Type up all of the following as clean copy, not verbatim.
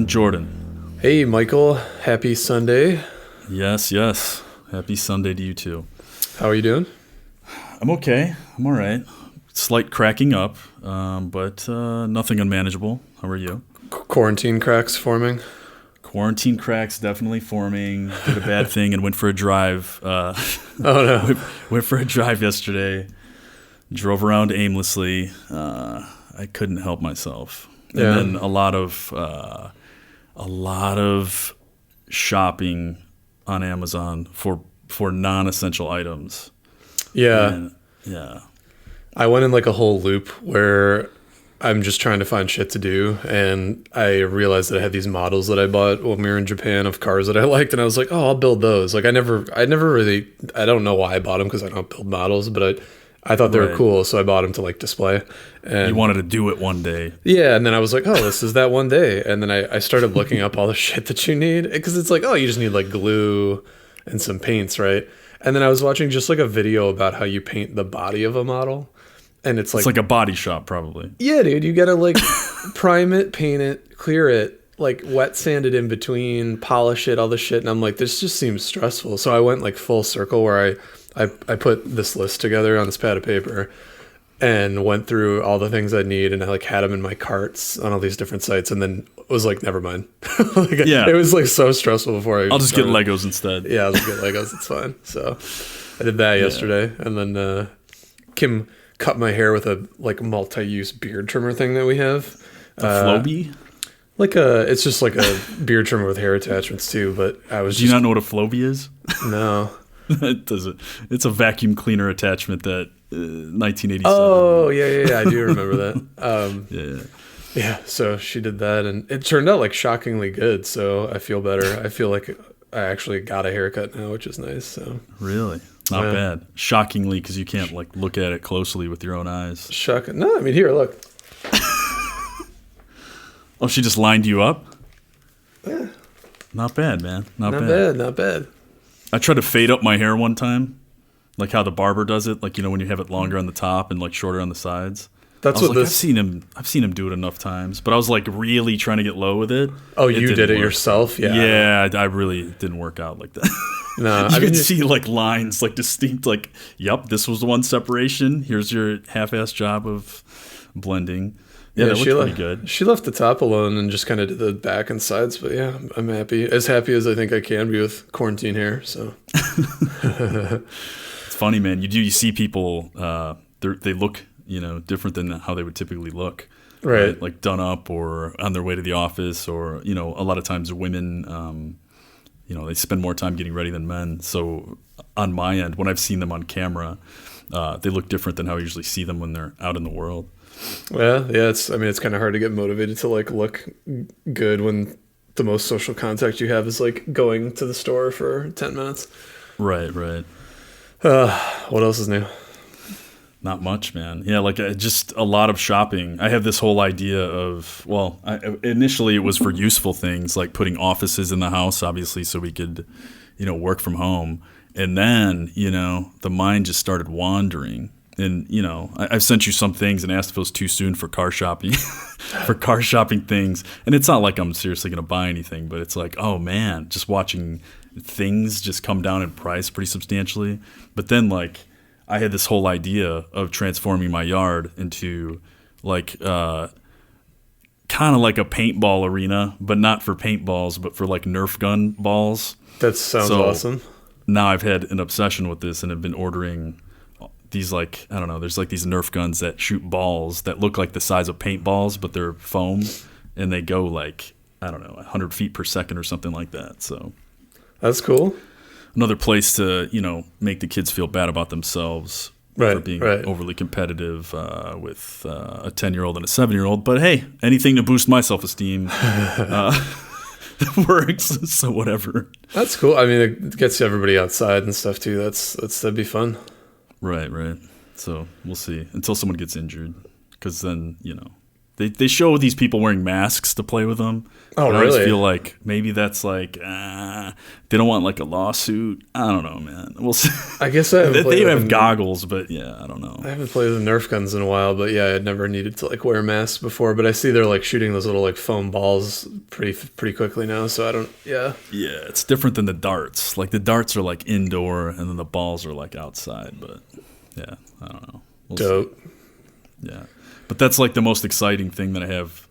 Jordan. Hey, Michael. Happy Sunday. Yes. Happy Sunday to you too. How are you doing? I'm okay. I'm all right. Slight cracking up, but nothing unmanageable. How are you? Quarantine cracks forming. Quarantine cracks definitely forming. Did a bad thing and went for a drive. Oh, no. Went for a drive yesterday. Drove around aimlessly. I couldn't help myself. And then a lot of shopping on Amazon for non-essential items. Yeah. Yeah. I went in like a whole loop where I'm just trying to find shit to do, and I realized that I had these models that I bought when we were in Japan of cars that I liked, and I was like, oh, I'll build those. Like I never really, I don't know why I bought them because I don't build models, but I thought they were cool, so I bought them to like display. And you wanted to do it one day. Yeah, and then I was like, oh, this is that one day. And then I started looking up all the shit that you need, because it's like, oh, you just need like glue and some paints, right? And then I was watching just like a video about how you paint the body of a model. And it's like a body shop, probably. Yeah, dude, you gotta like prime it, paint it, clear it, like wet sand it in between, polish it, all this shit. And I'm like, this just seems stressful. So I went like full circle where I put this list together on this pad of paper and went through all the things I need, and I like had them in my carts on all these different sites, and then was like, never mind. It was like so stressful before I'll just get Legos instead. Yeah, I'll just get Legos. It's fine. So I did that yesterday, and then Kim cut my hair with a like multi-use beard trimmer thing that we have. A Flowbee? It's just like a beard trimmer with hair attachments too. But I was. Do you not know what a Flowbee is? No. It doesn't. It's a vacuum cleaner attachment that 1987. Oh yeah, I do remember that. Yeah. So she did that, and it turned out like shockingly good. So I feel better. I feel like I actually got a haircut now, which is nice. So really. Not bad. Shockingly, because you can't like look at it closely with your own eyes. Shocking. No, I mean, here, look. Oh, she just lined you up? Yeah. Not bad, man. Not bad. I tried to fade up my hair one time, like how the barber does it. Like, you know, when you have it longer on the top and like shorter on the sides. That's what I've seen him do it enough times, but I was like really trying to get low with it. Oh, you did it yourself? Yeah. Yeah, I really didn't work out like that. No, you can see like lines, like distinct, like, yep, this was the one separation. Here's your half-ass job of blending. Yeah, that looked pretty good. She left the top alone and just kind of did the back and sides. But yeah, I'm happy. As happy as I think I can be with quarantine hair. So it's funny, man. You see people, they look, you know, different than how they would typically look. Right. Like done up or on their way to the office, or, you know, a lot of times women, you know, they spend more time getting ready than men. So on my end, when I've seen them on camera, they look different than how I usually see them when they're out in the world. Yeah. It's kind of hard to get motivated to like look good when the most social contact you have is like going to the store for 10 minutes. Right. What else is new? Not much, man. Yeah, like just a lot of shopping. I have this whole idea of, initially it was for useful things like putting offices in the house, obviously, so we could, you know, work from home. And then, you know, the mind just started wandering. And, you know, I've sent you some things and asked if it was too soon for car shopping, things. And it's not like I'm seriously going to buy anything, but it's like, oh, man, just watching things just come down in price pretty substantially. But then, like, I had this whole idea of transforming my yard into like kind of like a paintball arena, but not for paintballs, but for like Nerf gun balls. That sounds awesome. Now I've had an obsession with this and have been ordering these, like, I don't know, there's like these Nerf guns that shoot balls that look like the size of paintballs, but they're foam, and they go like, I don't know, 100 feet per second or something like that. So that's cool. Another place to, you know, make the kids feel bad about themselves for being overly competitive with a 10-year-old and a 7-year-old. But hey, anything to boost my self-esteem works. So whatever. That's cool. I mean, it gets everybody outside and stuff too. That'd be fun. Right. So we'll see until someone gets injured, because then, you know, They show these people wearing masks to play with them. Oh, and I really? always feel like maybe that's like they don't want like a lawsuit. I don't know, man. We'll see. I guess I haven't They played have with goggles, but yeah, I don't know. I haven't played with Nerf guns in a while, but yeah, I'd never needed to like wear masks before. But I see they're like shooting those little like foam balls pretty quickly now. So I don't. Yeah. Yeah, it's different than the darts. Like the darts are like indoor, and then the balls are like outside. But yeah, I don't know. We'll Dope. see. Yeah, but that's like the most exciting thing that I have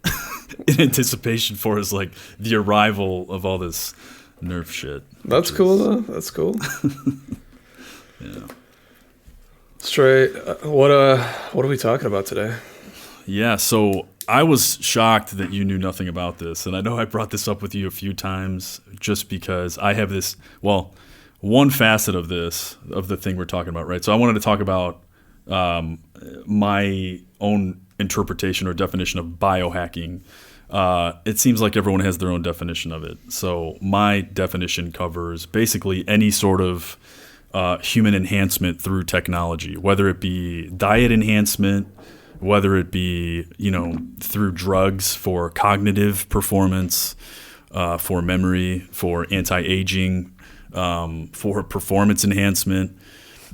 in anticipation for is like the arrival of all this Nerf shit. That's cool though. That's cool. Yeah. Straight. What are we talking about today? Yeah, so I was shocked that you knew nothing about this, and I know I brought this up with you a few times just because I have this, well, one facet of this, of the thing we're talking about, right? So I wanted to talk about my own interpretation or definition of biohacking. It seems like everyone has their own definition of it. So my definition covers basically any sort of human enhancement through technology, whether it be diet enhancement, whether it be, through drugs for cognitive performance, for memory, for anti-aging, for performance enhancement.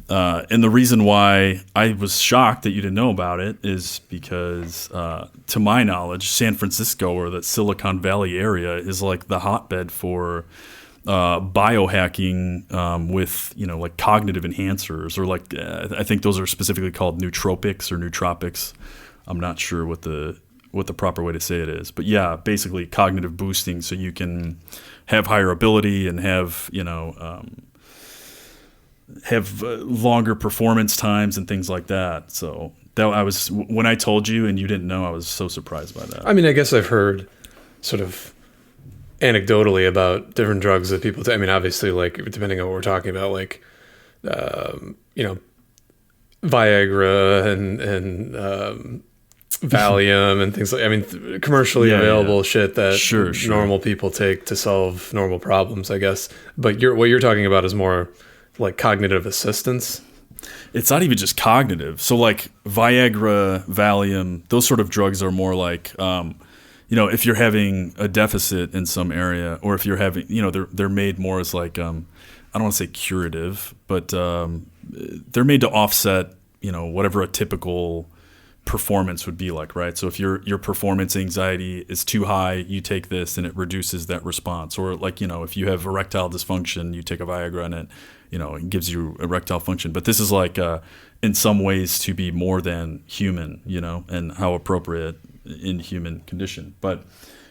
And the reason why I was shocked that you didn't know about it is because, to my knowledge, San Francisco or the Silicon Valley area is like the hotbed for biohacking with, like cognitive enhancers or like I think those are specifically called nootropics or nootropics. I'm not sure what the proper way to say it is. But yeah, basically cognitive boosting so you can have higher ability and have, have longer performance times and things like that. So that when I told you and you didn't know, I was so surprised by that. I mean, I guess I've heard sort of anecdotally about different drugs that people take. I mean, obviously, like depending on what we're talking about, like, Viagra and Valium and things like, I mean, commercially available shit that normal people take to solve normal problems, I guess. But what you're talking about is more like cognitive assistance. It's not even just cognitive. So like Viagra, Valium, those sort of drugs are more like, if you're having a deficit in some area, or if you're having, they're made more as like, I don't want to say curative, but they're made to offset, whatever a typical performance would be like, right? So if your performance anxiety is too high, you take this and it reduces that response. Or like, if you have erectile dysfunction, you take a Viagra and it gives you erectile function. But this is like, in some ways to be more than human, and how appropriate in human condition. But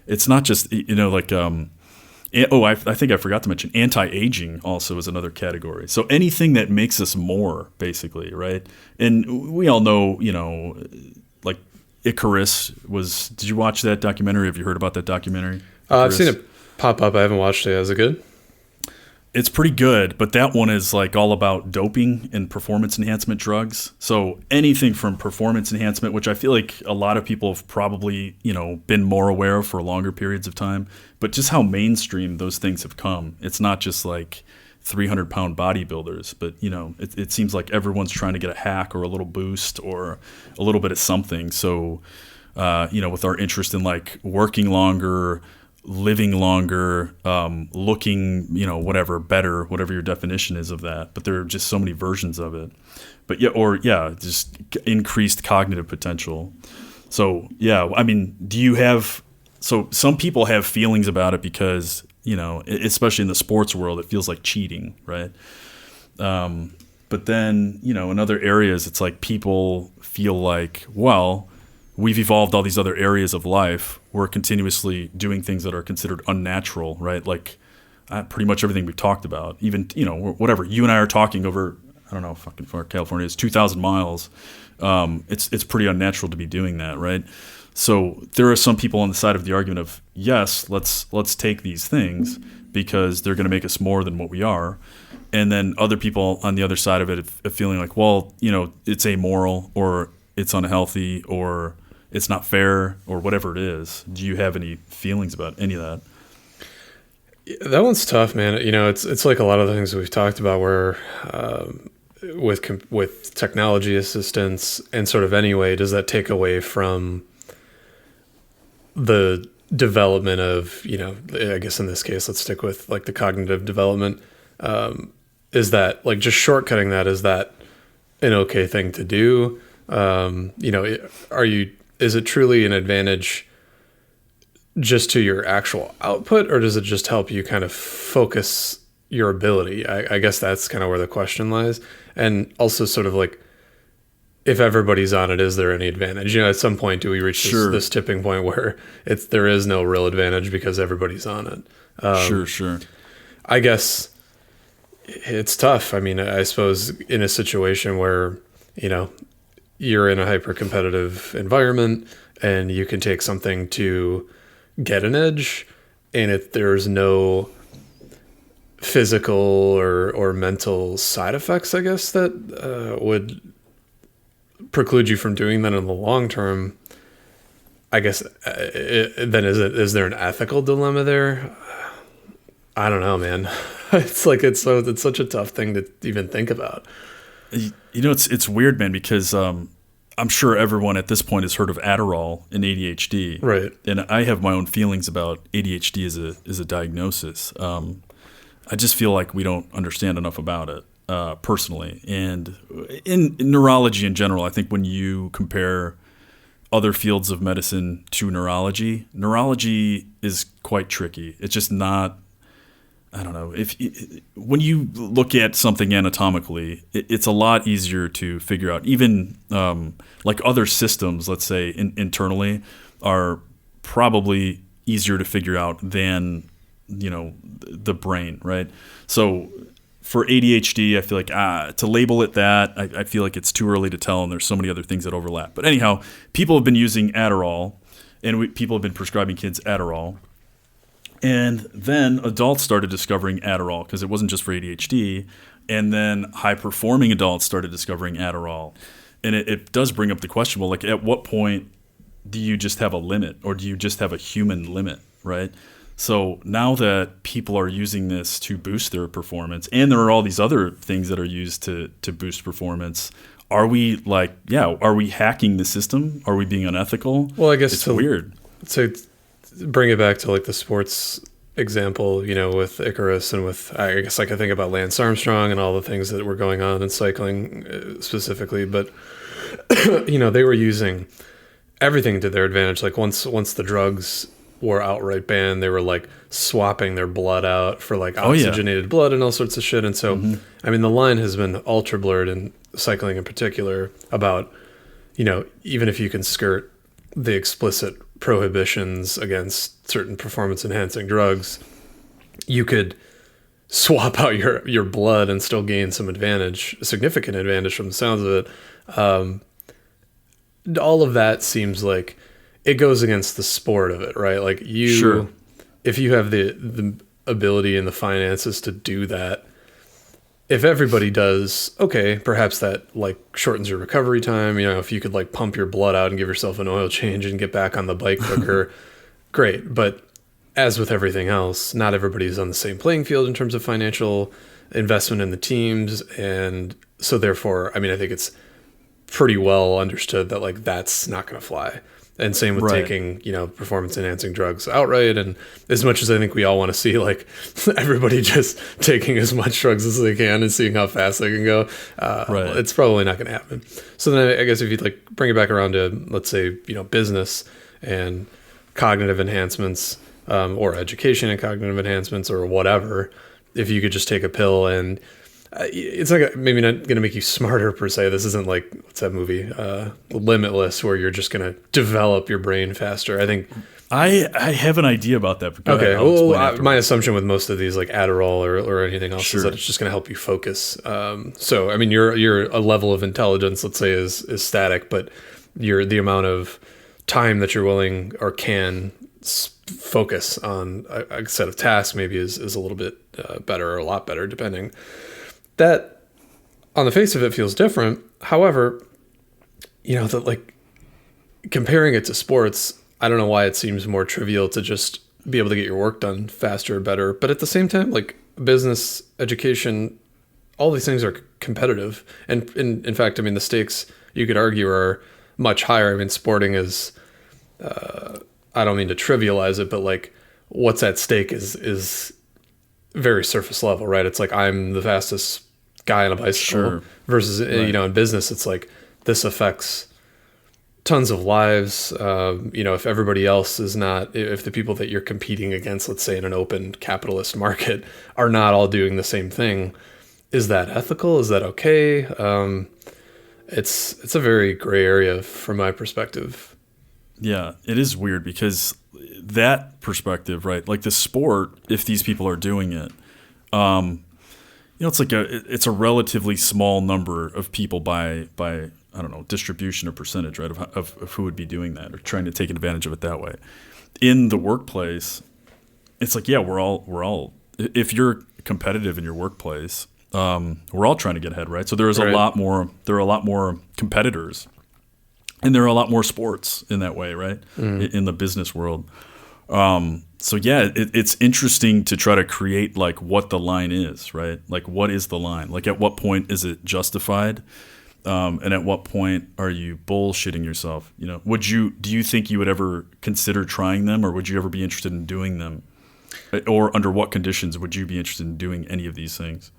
it's not just, like, I think I forgot to mention anti-aging also is another category. So anything that makes us more, basically, right? And we all know, like Icarus did you watch that documentary? Have you heard about that documentary? I've seen it pop up. I haven't watched it. Is it good? It's pretty good, but that one is like all about doping and performance enhancement drugs. So anything from performance enhancement, which I feel like a lot of people have probably, been more aware of for longer periods of time, but just how mainstream those things have come. It's not just like 300-pound bodybuilders, but, it seems like everyone's trying to get a hack or a little boost or a little bit of something. So, with our interest in like working longer, living longer, looking, better, whatever your definition is of that. But there are just so many versions of it. But just increased cognitive potential. So, I mean, so some people have feelings about it because, especially in the sports world, it feels like cheating, right? But then, in other areas, it's like people feel like, well, we've evolved all these other areas of life. We're continuously doing things that are considered unnatural, right? Like pretty much everything we've talked about. Even, whatever. You and I are talking over, I don't know, fucking far California is 2,000 miles. It's pretty unnatural to be doing that, right? So there are some people on the side of the argument of, yes, let's take these things because they're going to make us more than what we are. And then other people on the other side of it feeling like, well, it's amoral or it's unhealthy or it's not fair or whatever it is. Do you have any feelings about any of that? That one's tough, man. It's like a lot of the things we've talked about where with technology assistance and sort of anyway, does that take away from the development of, I guess in this case, let's stick with like the cognitive development. Is that like just shortcutting that? Is that an okay thing to do? Is it truly an advantage just to your actual output, or does it just help you kind of focus your ability? I guess that's kind of where the question lies. And also sort of like, if everybody's on it, is there any advantage? At some point, do we reach this tipping point where there is no real advantage because everybody's on it? Sure. I guess it's tough. I mean, I suppose in a situation where, you're in a hyper competitive environment and you can take something to get an edge, and if there's no physical or mental side effects, I guess, that would preclude you from doing that in the long term, I guess, then is there an ethical dilemma there? I don't know, man. It's such a tough thing to even think about. It's weird, man, because I'm sure everyone at this point has heard of Adderall and ADHD. Right. And I have my own feelings about ADHD as a diagnosis. I just feel like we don't understand enough about it personally. And in neurology in general, I think when you compare other fields of medicine to neurology is quite tricky. It's just not, I don't know. When you look at something anatomically, it's a lot easier to figure out. Even like other systems, let's say internally, are probably easier to figure out than the brain, right? So for ADHD, I feel like to label it that, I feel like it's too early to tell, and there's so many other things that overlap. But anyhow, people have been using Adderall, and people have been prescribing kids Adderall. And then adults started discovering Adderall because it wasn't just for ADHD. And then high-performing adults started discovering Adderall. And it does bring up the question, well, like at what point do you just have a limit, or do you just have a human limit, right? So now that people are using this to boost their performance, and there are all these other things that are used to boost performance, are we hacking the system? Are we being unethical? Well, I guess it's weird. So bring it back to like the sports example, with Icarus, and with, I guess, like I think about Lance Armstrong and all the things that were going on in cycling specifically, but they were using everything to their advantage. Like once the drugs were outright banned, they were like swapping their blood out for like oxygenated blood and all sorts of shit. And so, I mean, the line has been ultra blurred in cycling in particular about, even if you can skirt the explicit prohibitions against certain performance enhancing drugs, you could swap out your blood and still gain some advantage, significant advantage from the sounds of it. All of that seems like it goes against the sport of it, right? Like if you have the ability and the finances to do that, if everybody does, okay, perhaps that like shortens your recovery time. If you could like pump your blood out and give yourself an oil change and get back on the bike quicker, great. But as with everything else, not everybody's on the same playing field in terms of financial investment in the teams. And so therefore, I mean, I think it's pretty well understood that like that's not going to fly. And same with taking, performance enhancing drugs outright. And as much as I think we all want to see like everybody just taking as much drugs as they can and seeing how fast they can go, it's probably not going to happen. So then I guess if you like bring it back around to, let's say, business and cognitive enhancements, or education and cognitive enhancements or whatever, if you could just take a pill and it's like maybe not going to make you smarter per se. This isn't like, what's that movie, Limitless, where you're just going to develop your brain faster. I think I have an idea about that. But okay, well, my assumption with most of these like Adderall or anything else is that it's just going to help you focus. So I mean, your a level of intelligence, let's say, is static, but the amount of time that you're willing or can focus on a set of tasks maybe is a little bit better or a lot better, depending. That, on the face of it, feels different. However, that like comparing it to sports, I don't know why it seems more trivial to just be able to get your work done faster or better. But at the same time, like business, education, all these things are competitive. And in fact, I mean, the stakes you could argue are much higher. I mean, sporting is, I don't mean to trivialize it, but like what's at stake is very surface level, right? It's like I'm the fastest guy on a bicycle versus, Right. in business, it's like this affects tons of lives. If everybody else is not, if the people that you're competing against, let's say in an open capitalist market, are not all doing the same thing, is that ethical? Is that okay? It's a very gray area from my perspective. Yeah, it is weird because that perspective, right? Like the sport, if these people are doing it, it's a relatively small number of people by I don't know, distribution or percentage, right, of who would be doing that or trying to take advantage of it that way. In the workplace, it's like, yeah, we're all if you're competitive in your workplace, we're all trying to get ahead, right? So there are a lot more competitors, and there are a lot more sports in that way, right? In the business world. So yeah, it's interesting to try to create like what the line is, right? Like what is the line? Like at what point is it justified? And at what point are you bullshitting yourself? Do you think you would ever consider trying them, or would you ever be interested in doing them? Or under what conditions would you be interested in doing any of these things?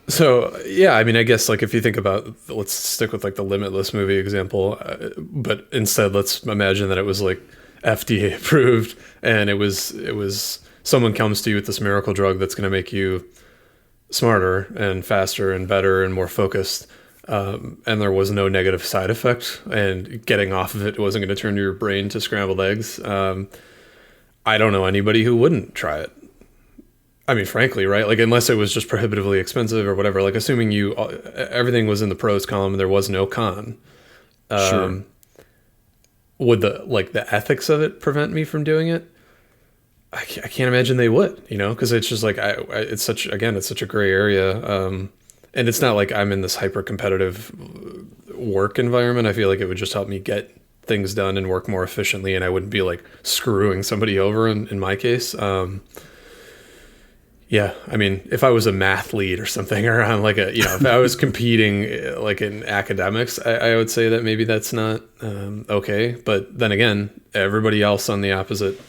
So, yeah, I mean, I guess like if you think about, let's stick with like the Limitless movie example, but instead let's imagine that it was like FDA approved, and it was someone comes to you with this miracle drug that's going to make you smarter and faster and better and more focused. And there was no negative side effect, and getting off of it wasn't going to turn your brain to scrambled eggs. I don't know anybody who wouldn't try it. I mean, frankly, right? Like, unless it was just prohibitively expensive or whatever, like assuming everything was in the pros column and there was no con. Sure. Would the ethics of it prevent me from doing it? I can't imagine they would, because it's just like, it's such a gray area. And it's not like I'm in this hyper competitive work environment. I feel like it would just help me get things done and work more efficiently, and I wouldn't be like screwing somebody over in my case. Yeah, I mean, if I was a math lead or something, or on like if I was competing like in academics, I would say that maybe that's not okay. But then again, everybody else on the opposite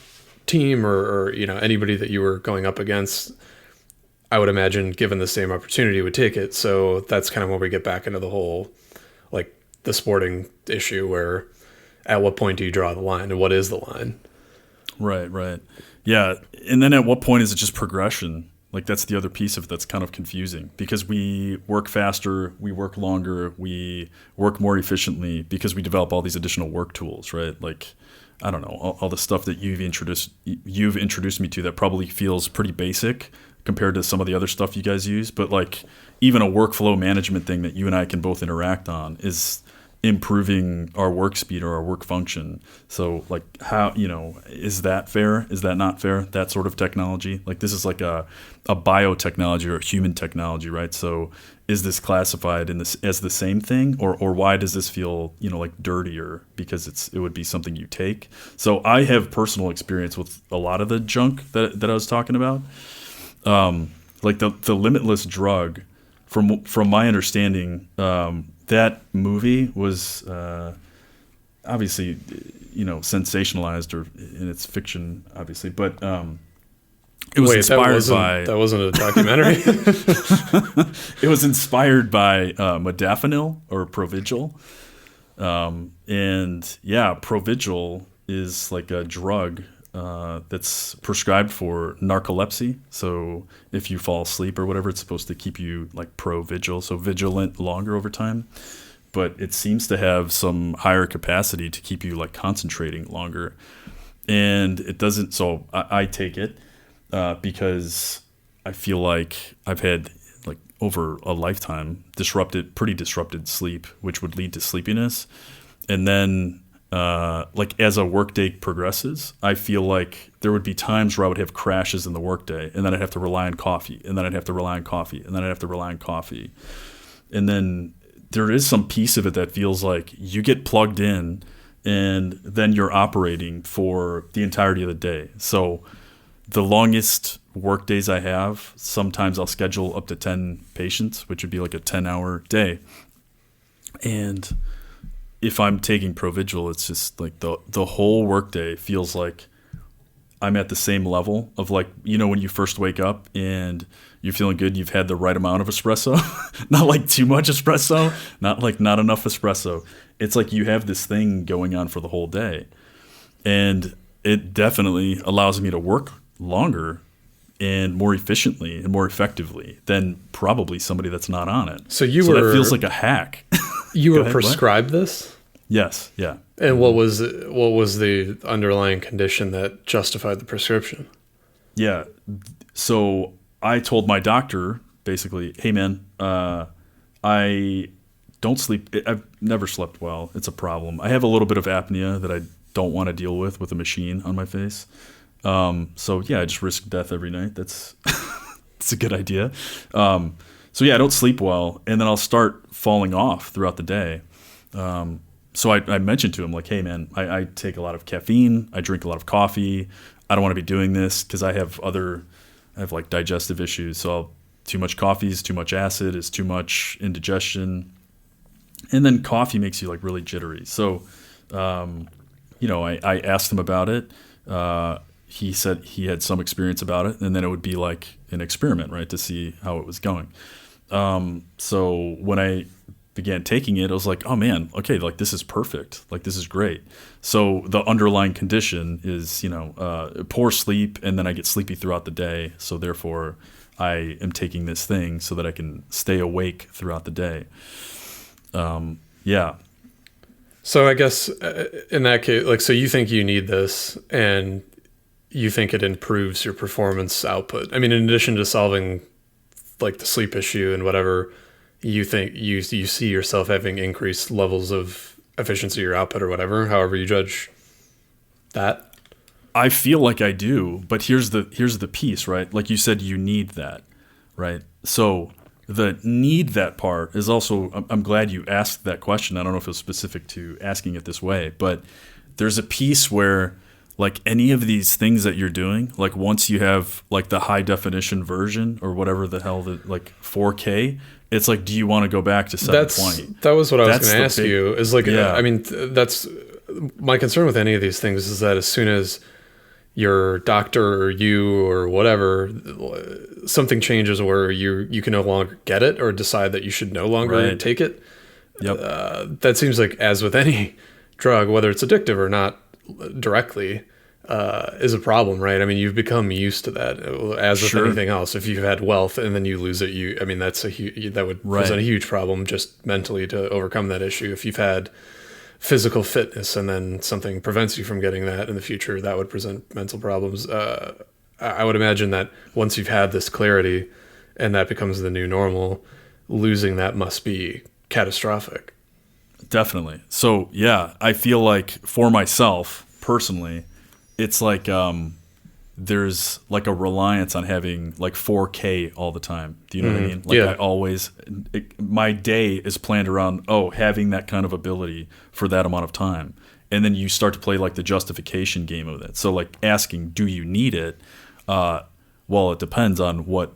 team or anybody that you were going up against, I would imagine, given the same opportunity, would take it. So that's kind of when we get back into the whole, like the sporting issue, where at what point do you draw the line, and what is the line? Right. Yeah. And then at what point is it just progression? Like that's the other piece of it that's kind of confusing, because we work faster, we work longer, we work more efficiently because we develop all these additional work tools, right? Like, I don't know, all the stuff that you've introduced me to that probably feels pretty basic compared to some of the other stuff you guys use. But like even a workflow management thing that you and I can both interact on is improving our work speed or our work function. So like how, is that fair? Is that not fair? That sort of technology? Like this is like a biotechnology or a human technology, right? So is this classified in this as the same thing, or why does this feel, like dirtier because it would be something you take? So I have personal experience with a lot of the junk that I was talking about. Like the Limitless drug, from my understanding, that movie was obviously, sensationalized or in its fiction, obviously, but it was inspired by. That wasn't a documentary. It was inspired by modafinil or Provigil, and yeah, Provigil is like a drug that's prescribed for narcolepsy. So if you fall asleep or whatever, it's supposed to keep you like pro-vigil, so vigilant longer over time. But it seems to have some higher capacity to keep you like concentrating longer. And it doesn't, so I take it because I feel like I've had like over a lifetime pretty disrupted sleep, which would lead to sleepiness. And then like as a workday progresses, I feel like there would be times where I would have crashes in the workday, and then I'd have to rely on coffee, and then I'd have to rely on coffee, and then I'd have to rely on coffee. And then there is some piece of it that feels like you get plugged in, and then you're operating for the entirety of the day. So the longest work days I have, sometimes I'll schedule up to 10 patients, which would be like a 10-hour day. And if I'm taking Provigil, it's just like the whole workday feels like I'm at the same level of like, when you first wake up and you're feeling good, you've had the right amount of espresso, not like too much espresso, not like not enough espresso. It's like you have this thing going on for the whole day. And it definitely allows me to work longer and more efficiently and more effectively than probably somebody that's not on it. So that feels like a hack. You were prescribed this? Yes. Yeah. And what was the underlying condition that justified the prescription? Yeah. So I told my doctor basically, hey man, I don't sleep. I've never slept well. It's a problem. I have a little bit of apnea that I don't want to deal with a machine on my face. So yeah, I just risk death every night. That's it's a good idea. So yeah, I don't sleep well, and then I'll start falling off throughout the day. So I mentioned to him like, hey man, I take a lot of caffeine. I drink a lot of coffee. I don't want to be doing this because I have like digestive issues. So too much coffee is too much acid, is too much indigestion. And then coffee makes you like really jittery. So, I asked him about it. He said he had some experience about it, and then it would be like an experiment, right, to see how it was going. So when I began taking it, I was like, oh man, okay, like this is perfect. Like this is great. So the underlying condition is, poor sleep, and then I get sleepy throughout the day. So therefore I am taking this thing so that I can stay awake throughout the day. Yeah. So I guess in that case, like, so you think you need this and you think it improves your performance output. I mean, in addition to solving like the sleep issue and whatever, you think you see yourself having increased levels of efficiency or output or whatever, however you judge that. I feel like I do, but here's the piece, right? Like you said, you need that, right? So the need that part is also, I'm glad you asked that question. I don't know if it was specific to asking it this way, but there's a piece where like any of these things that you're doing, like once you have like the high definition version or whatever the hell, like 4K, it's like, do you want to go back to 720? That was what I was going to ask you is like, yeah. I mean, that's my concern with any of these things is that as soon as your doctor or you or whatever, something changes where you can no longer get it or decide that you should no longer take it. Yep. That seems like, as with any drug, whether it's addictive or not directly, is a problem, right? I mean, you've become used to that, as with anything else. If you've had wealth and then you lose it, that would present a huge problem just mentally to overcome that issue. If you've had physical fitness and then something prevents you from getting that in the future, that would present mental problems. I would imagine that once you've had this clarity and that becomes the new normal, losing that must be catastrophic. Definitely. So yeah, I feel like for myself personally, it's like there's like a reliance on having like 4K all the time. Do you know what I mean? Like I always, my day is planned around, having that kind of ability for that amount of time. And then you start to play like the justification game of it. So like asking, do you need it? Well, it depends on what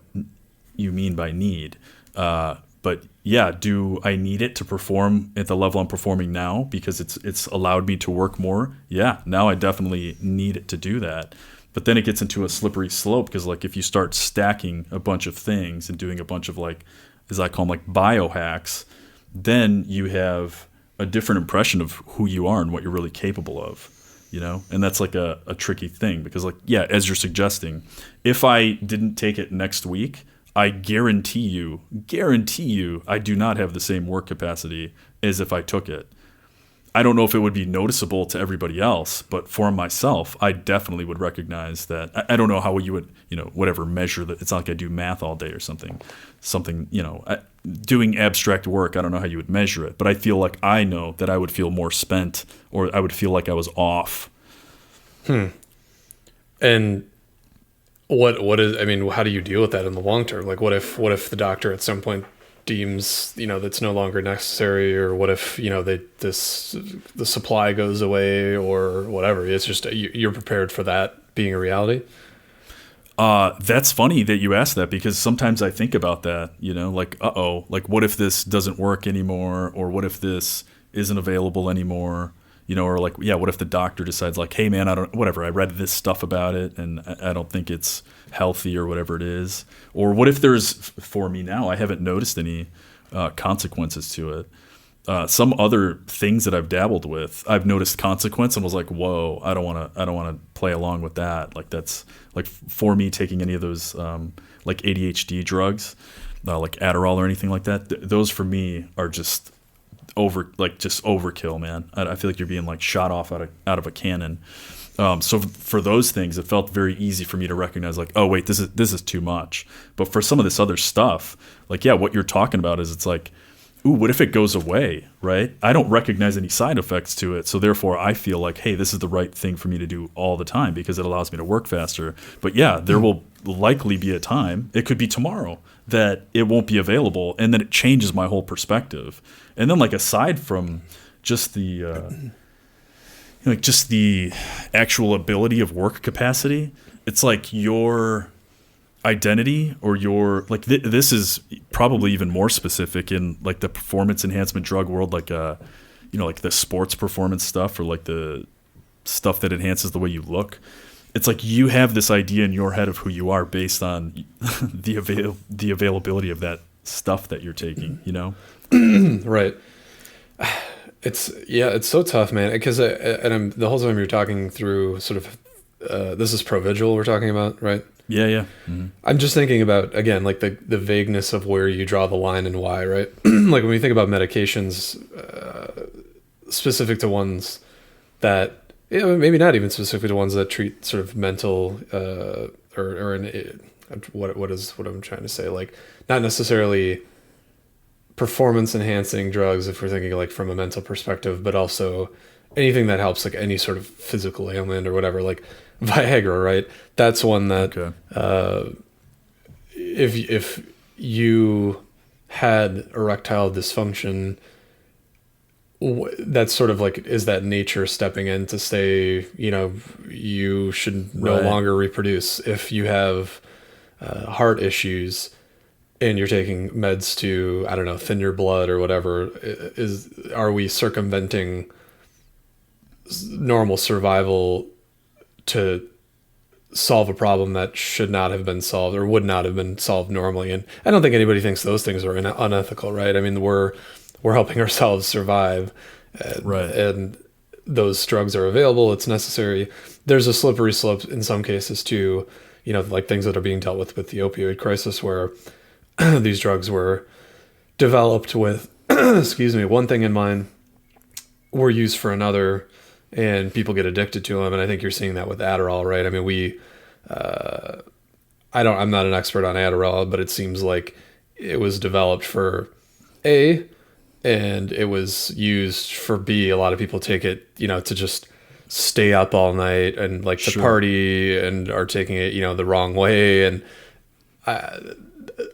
you mean by need. But yeah, do I need it to perform at the level I'm performing now because it's allowed me to work more? Yeah, now I definitely need it to do that. But then it gets into a slippery slope because like if you start stacking a bunch of things and doing a bunch of like, as I call them, like biohacks, then you have a different impression of who you are and what you're really capable of, And that's like a tricky thing because like, yeah, as you're suggesting, if I didn't take it next week, I guarantee you, I do not have the same work capacity as if I took it. I don't know if it would be noticeable to everybody else, but for myself, I definitely would recognize that. I don't know how you would, whatever measure that. It's not like I do math all day or something, doing abstract work. I don't know how you would measure it, but I feel like I know that I would feel more spent or I would feel like I was off. And what is, I mean, how do you deal with that in the long term? Like what if the doctor at some point deems, that's no longer necessary, or what if, the supply goes away or whatever? It's just, you're prepared for that being a reality. That's funny that you asked that because sometimes I think about that, like, like what if this doesn't work anymore? Or what if this isn't available anymore, or like, yeah, what if the doctor decides like, hey man, I read this stuff about it and I don't think it's healthy or whatever it is. Or what if there's, for me now, I haven't noticed any consequences to it. Some other things that I've dabbled with, I've noticed consequence and was like, whoa, I don't want to play along with that. Like that's like for me taking any of those like ADHD drugs, like Adderall or anything like that. Those for me are just overkill, man. I feel like you're being like shot off out of a cannon. So for those things, it felt very easy for me to recognize like, oh wait, this is too much. But for some of this other stuff, like, yeah, what you're talking about is it's like, ooh, what if it goes away, right? I don't recognize any side effects to it. So therefore I feel like, hey, this is the right thing for me to do all the time because it allows me to work faster. But yeah, there will likely be a time, it could be tomorrow, that it won't be available. And then it changes my whole perspective. And then like aside from just the just the actual ability of work capacity, it's like your identity or your like this is probably even more specific in like the performance enhancement drug world, like like the sports performance stuff or like the stuff that enhances the way you look. It's like you have this idea in your head of who you are based on the availability of that stuff that you're taking, Right. It's so tough, man, because the whole time you're talking through sort of this is Provigil we're talking about, right? Yeah. Mm-hmm. I'm just thinking about, again, like the vagueness of where you draw the line and why, right? Like when we think about medications specific to ones that, maybe not even specific to ones that treat sort of mental what I'm trying to say, like not necessarily performance enhancing drugs if we're thinking like from a mental perspective, but also anything that helps like any sort of physical ailment or whatever, like Viagra, right? That's one that if you had erectile dysfunction, that's sort of like, is that nature stepping in to say, you should no longer reproduce. If you have heart issues and you're taking meds to, I don't know, thin your blood or whatever, are we circumventing normal survival to solve a problem that should not have been solved or would not have been solved normally? And I don't think anybody thinks those things are unethical, right? I mean, we're helping ourselves survive, and those drugs are available. It's necessary. There's a slippery slope in some cases too, like things that are being dealt with the opioid crisis, where these drugs were developed with, excuse me, one thing in mind, were used for another, and people get addicted to them. And I think you're seeing that with Adderall, right? I mean, I'm not an expert on Adderall, but it seems like it was developed for A, and it was used for B. A lot of people take it, to just stay up all night and like to party, and are taking it, the wrong way. And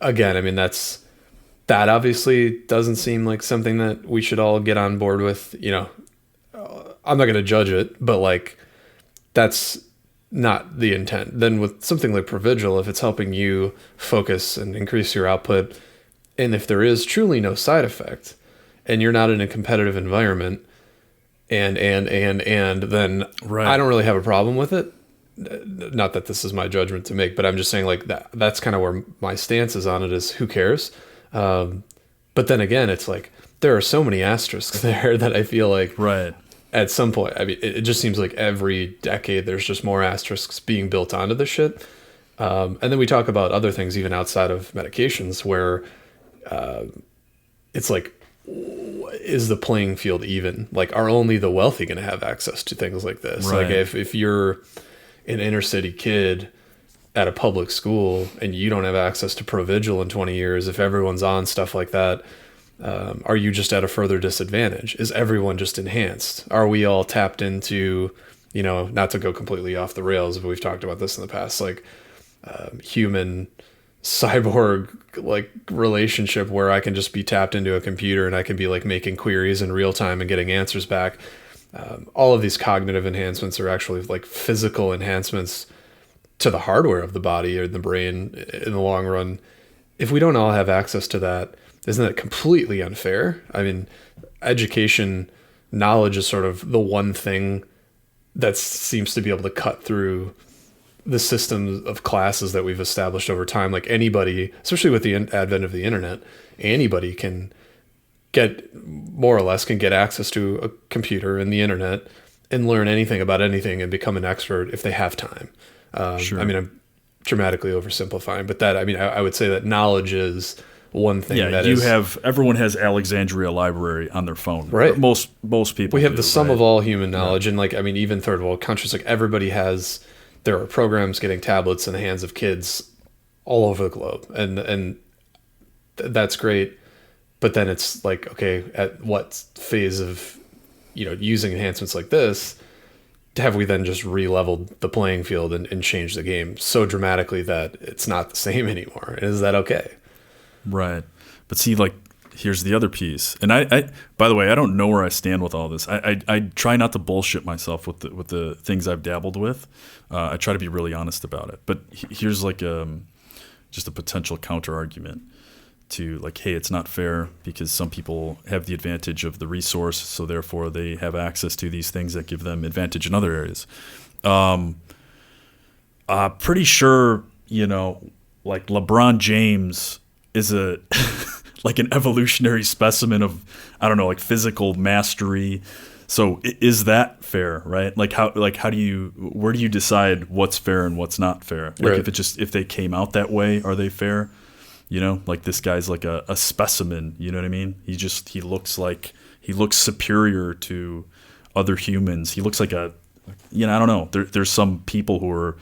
again, I mean, that obviously doesn't seem like something that we should all get on board with. I'm not going to judge it, but like, that's not the intent. Then with something like Provigil, if it's helping you focus and increase your output, and if there is truly no side effect, and you're not in a competitive environment, and then I don't really have a problem with it. Not that this is my judgment to make, but I'm just saying like that's kind of where my stance is on it, is who cares? But then again, it's like, there are so many asterisks there that I feel like at some point, I mean, it just seems like every decade there's just more asterisks being built onto this shit. And then we talk about other things even outside of medications where it's like, is the playing field even? Like, are only the wealthy going to have access to things like this? Like if you're an inner city kid at a public school and you don't have access to Provigil in 20 years, if everyone's on stuff like that, are you just at a further disadvantage? Is everyone just enhanced? Are we all tapped into, not to go completely off the rails, but we've talked about this in the past, like human cyborg like relationship where I can just be tapped into a computer and I can be like making queries in real time and getting answers back. All of these cognitive enhancements are actually like physical enhancements to the hardware of the body or the brain in the long run. If we don't all have access to that, isn't that completely unfair? I mean, education, knowledge is sort of the one thing that seems to be able to cut through the system of classes that we've established over time. Like anybody, especially with the advent of the internet, anybody can more or less get access to a computer and the internet and learn anything about anything and become an expert if they have time. Sure. I mean, I'm dramatically oversimplifying, but I would say that knowledge is one thing. Yeah, everyone has Alexandria Library on their phone. Right. Most people. We have the sum of all human knowledge, and like, I mean, even third world countries, like everybody has. There are programs getting tablets in the hands of kids all over the globe, and that's great. But then it's like, okay, at what phase of, using enhancements like this, have we then just re-leveled the playing field and changed the game so dramatically that it's not the same anymore? Is that okay? Right. But see, like, here's the other piece. And I by the way, I don't know where I stand with all this. I try not to bullshit myself with the things I've dabbled with. I try to be really honest about it. But here's like just a potential counter argument to like, hey, it's not fair because some people have the advantage of the resource, so therefore they have access to these things that give them advantage in other areas. Pretty sure, like LeBron James is a like an evolutionary specimen of, I don't know, like physical mastery. So is that fair, right? Like where do you decide what's fair and what's not fair? Like right. if they came out that way, are they fair? Like this guy's like a specimen, you know what I mean? He looks superior to other humans. He looks like I don't know. There's some people who are,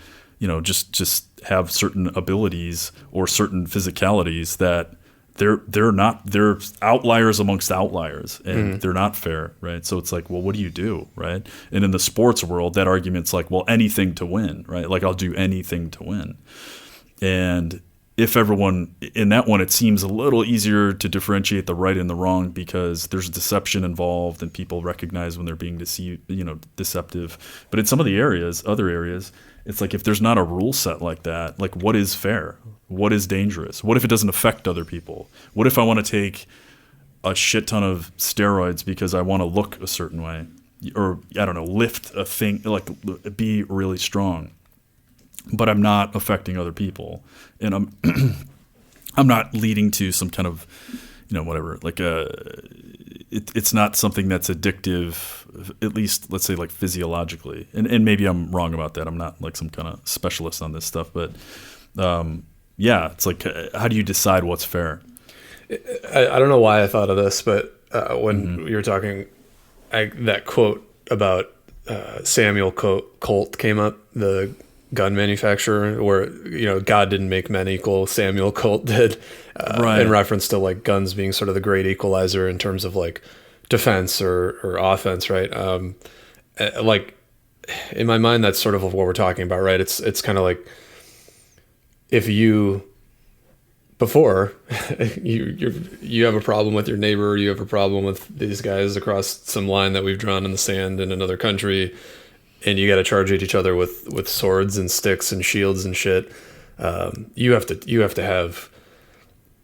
just have certain abilities or certain physicalities that they're outliers amongst outliers, and they're not fair, right? So it's like, well, what do you do, right? And in the sports world, that argument's like, well, anything to win, right? Like I'll do anything to win. And if everyone in that one, it seems a little easier to differentiate the right and the wrong because there's deception involved and people recognize when they're being deceptive. But in some of the other areas, it's like if there's not a rule set like that, like what is fair? What is dangerous? What if it doesn't affect other people? What if I want to take a shit ton of steroids because I want to look a certain way? Or, I don't know, lift a thing, like be really strong. But I'm not affecting other people, and I'm not leading to some kind of, whatever. Like it's not something that's addictive, at least let's say like physiologically. And maybe I'm wrong about that. I'm not like some kind of specialist on this stuff, but it's like how do you decide what's fair? I don't know why I thought of this, but when you were talking, that quote about Samuel Colt came up, the gun manufacturer, where God didn't make men equal, Samuel Colt did, right. In reference to like guns being sort of the great equalizer in terms of like defense or offense, right? Like in my mind, that's sort of what we're talking about, right? It's kind of like if you before you have a problem with your neighbor, you have a problem with these guys across some line that we've drawn in the sand in another country, and you got to charge at each other with swords and sticks and shields and shit. You have to have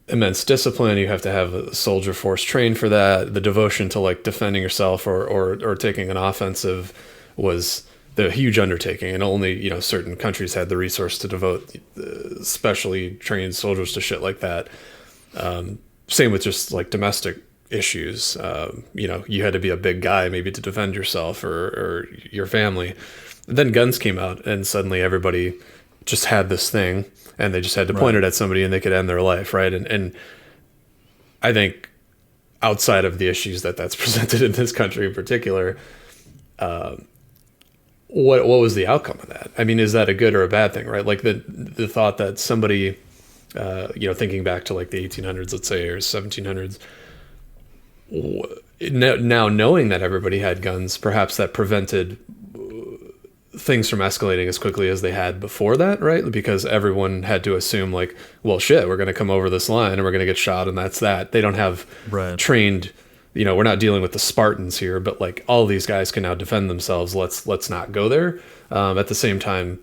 immense discipline. You have to have a soldier force trained for that. The devotion to like defending yourself or taking an offensive was the huge undertaking, and only certain countries had the resource to devote specially trained soldiers to shit like that. Same with just like domestic issues. You had to be a big guy maybe to defend yourself or your family. Then guns came out, and suddenly everybody just had this thing, and they just had to point it at somebody, and they could end their life, right? And I think outside of the issues that's presented in this country in particular, what was the outcome of that? I mean, is that a good or a bad thing, right? Like the thought that somebody, thinking back to like the 1800s, let's say, or 1700s, now knowing that everybody had guns, perhaps that prevented things from escalating as quickly as they had before that, right? Because everyone had to assume like, well, shit, we're going to come over this line and we're going to get shot, and that's that. They don't have trained, we're not dealing with the Spartans here, but like all these guys can now defend themselves. Let's not go there. At the same time,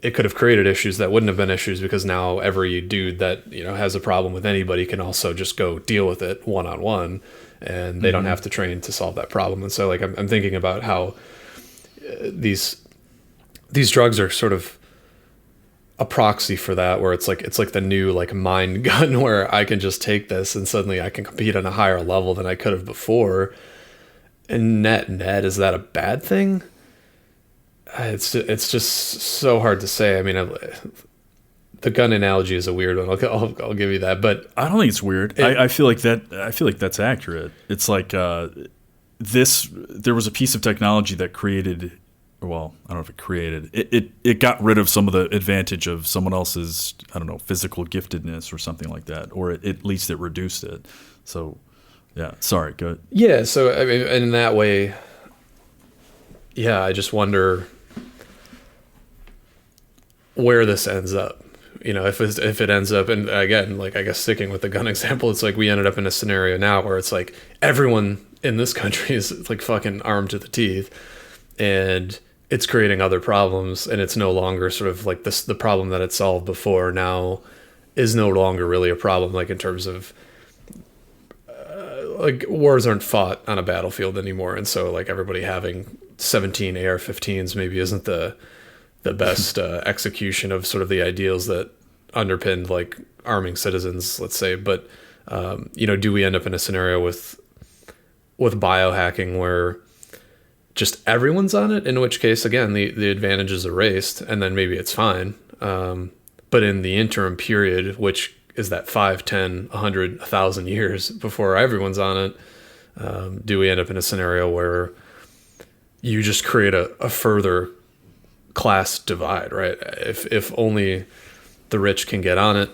it could have created issues that wouldn't have been issues, because now every dude that has a problem with anybody can also just go deal with it one-on-one. and they don't have to train to solve that problem. And so like I'm thinking about how these drugs are sort of a proxy for that, where it's like the new like mind gun, where I can just take this and suddenly I can compete on a higher level than I could have before. And net, is that a bad thing? It's just so hard to say. I mean, the gun analogy is a weird one. I'll give you that, but I don't think it's weird. I feel like that's accurate. It's like there was a piece of technology that created. Well, I don't know if it created it got rid of some of the advantage of someone else's, I don't know, physical giftedness or something like that, or at least it reduced it. So, yeah. Sorry. Go ahead. Yeah. So I mean, in that way, yeah. I just wonder where this ends up. You know, if it ends up, and again, like I guess sticking with the gun example, it's like we ended up in a scenario now where it's like everyone in this country is like fucking armed to the teeth, and it's creating other problems, and it's no longer sort of like this, the problem that it solved before now is no longer really a problem, like in terms of like wars aren't fought on a battlefield anymore. And so like everybody having 17 AR-15s maybe isn't the best execution of sort of the ideals that underpinned like arming citizens, let's say. But, you know, do we end up in a scenario with biohacking where just everyone's on it, in which case, again, the advantage is erased, and then maybe it's fine. But in the interim period, which is that 5, 10, 100, 1,000 years before everyone's on it, do we end up in a scenario where you just create a further class divide, right? If only the rich can get on it,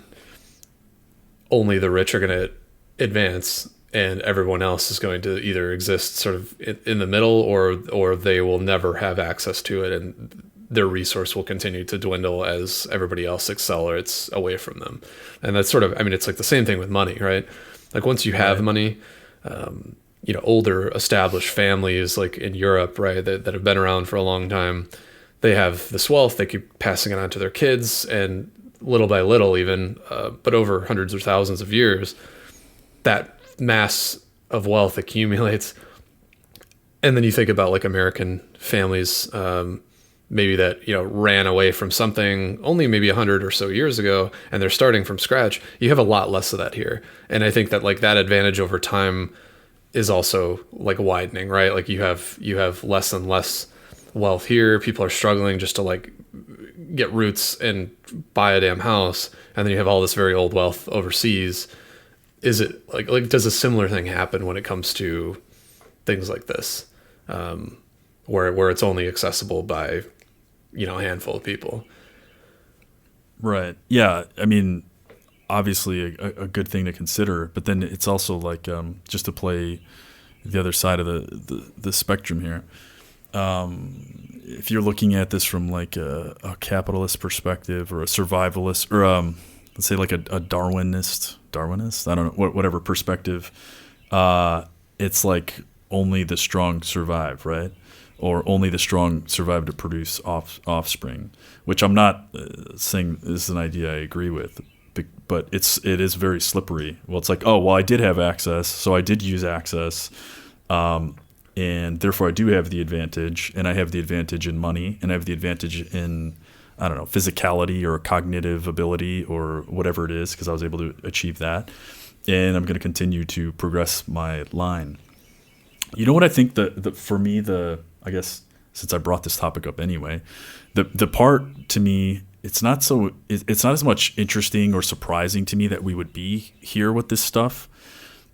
only the rich are going to advance, and everyone else is going to either exist sort of in the middle, or they will never have access to it, and their resource will continue to dwindle as everybody else accelerates away from them. And that's sort of, I mean, it's like the same thing with money, right? Like once you have money, you know, older established families like in Europe, right, that have been around for a long time, they have this wealth, they keep passing it on to their kids, and little by little even, but over hundreds or thousands of years, that mass of wealth accumulates. And then you think about like American families, maybe that, you know, ran away from something only maybe 100 or so years ago, and they're starting from scratch. You have a lot less of that here. And I think that like that advantage over time is also like widening, right? Like you have less and less wealth here. People are struggling just to like get roots and buy a damn house. And then you have all this very old wealth overseas. Is it like does a similar thing happen when it comes to things like this, where it's only accessible by, you know, a handful of people? Right. Yeah. I mean, obviously a good thing to consider, but then it's also like just to play the other side of the spectrum here. If you're looking at this from like a capitalist perspective or a survivalist, or let's say like a Darwinist, I don't know, whatever perspective, it's like only the strong survive, right? Or only the strong survive to produce offspring, which I'm not saying is an idea I agree with, but it is very slippery. Well, it's like, oh, well, I did have access, so I did use access, and therefore I do have the advantage, and I have the advantage in money, and I have the advantage in, I don't know, physicality or cognitive ability or whatever it is, because I was able to achieve that, and I'm going to continue to progress my line. You know what I think for me, I guess since I brought this topic up anyway, the part to me, it's not as much interesting or surprising to me that we would be here with this stuff.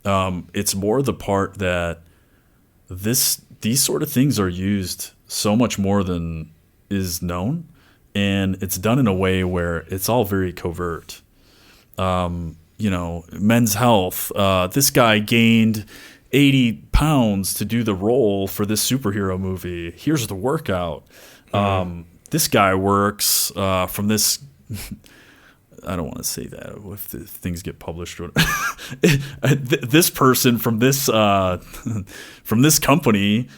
It's more the part that these sort of things are used so much more than is known, and it's done in a way where it's all very covert. You know, Men's Health. This guy gained 80 pounds to do the role for this superhero movie. Here's the workout. This guy works from this. I don't want to say that if things get published. This person from this company,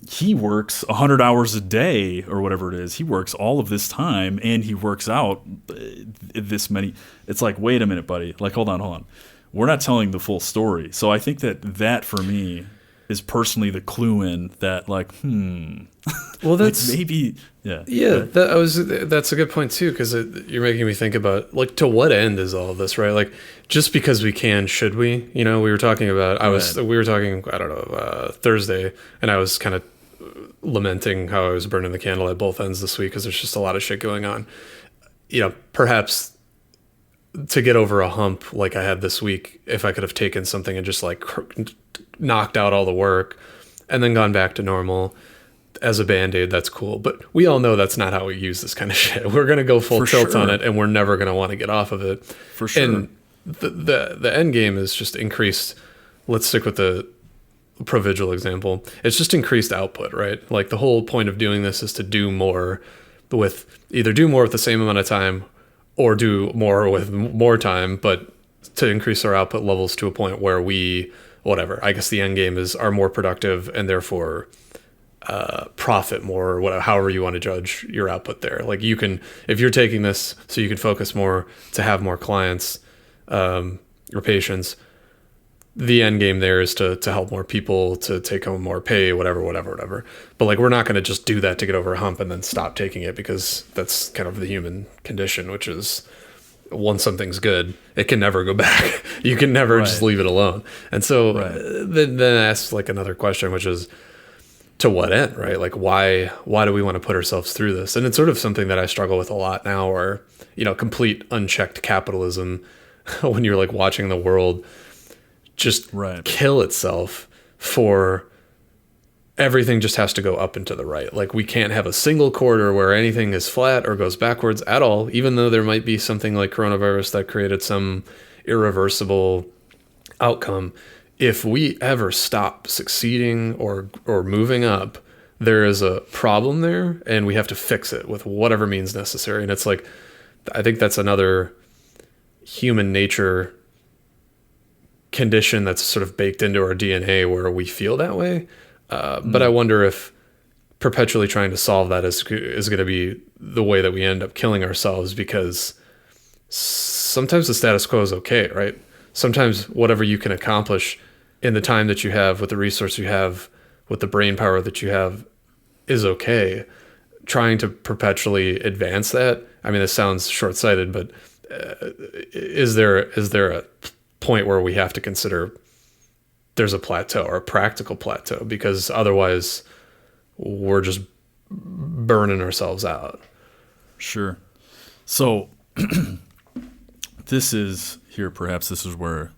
he works 100 hours a day or whatever it is. He works all of this time, and he works out this many. It's like, wait a minute, buddy. Like, hold on. we're not telling the full story. So I think that for me is personally the clue in that, like, well, that's like maybe, that's a good point too, because you're making me think about, like, to what end is all of this, right? Like, just because we can, should we? You know, we were talking about, we were talking, I don't know, Thursday, and I was kind of lamenting how I was burning the candle at both ends this week because there's just a lot of shit going on. You know, perhaps to get over a hump like I had this week, if I could have taken something and just like knocked out all the work and then gone back to normal as a Band-Aid, that's cool. But we all know that's not how we use this kind of shit. We're going to go full tilt on it, and we're never going to want to get off of it. For sure. And the end game is just increased. Let's stick with the Provigil example. It's just increased output, right? Like, the whole point of doing this is to do more with the same amount of time, or do more with more time, but to increase our output levels to a point where I guess the end game are more productive, and therefore profit more, or however you want to judge your output there. Like, you can, if you're taking this so you can focus more to have more clients or patients, the end game there is to help more people, to take home more pay, whatever. But, like, we're not going to just do that to get over a hump and then stop taking it, because that's kind of the human condition, which is, once something's good, it can never go back. You can never just leave it alone. And so then I ask, like, another question, which is, to what end, right? Like, why do we want to put ourselves through this? And it's sort of something that I struggle with a lot now, where, you know, complete unchecked capitalism, when you're, like, watching the world just kill itself for everything, just has to go up and to the right. Like, we can't have a single quarter where anything is flat or goes backwards at all, even though there might be something like coronavirus that created some irreversible outcome. If we ever stop succeeding or moving up, there is a problem there, and we have to fix it with whatever means necessary. And it's like, I think that's another human nature condition that's sort of baked into our DNA, where we feel that way. But I wonder if perpetually trying to solve that is going to be the way that we end up killing ourselves, because sometimes the status quo is okay, right? Sometimes whatever you can accomplish in the time that you have, with the resource you have, with the brain power that you have, is okay. Trying to perpetually advance that, I mean, this sounds short-sighted, but is there a point where we have to consider there's a plateau, or a practical plateau, because otherwise we're just burning ourselves out? Sure. So this is where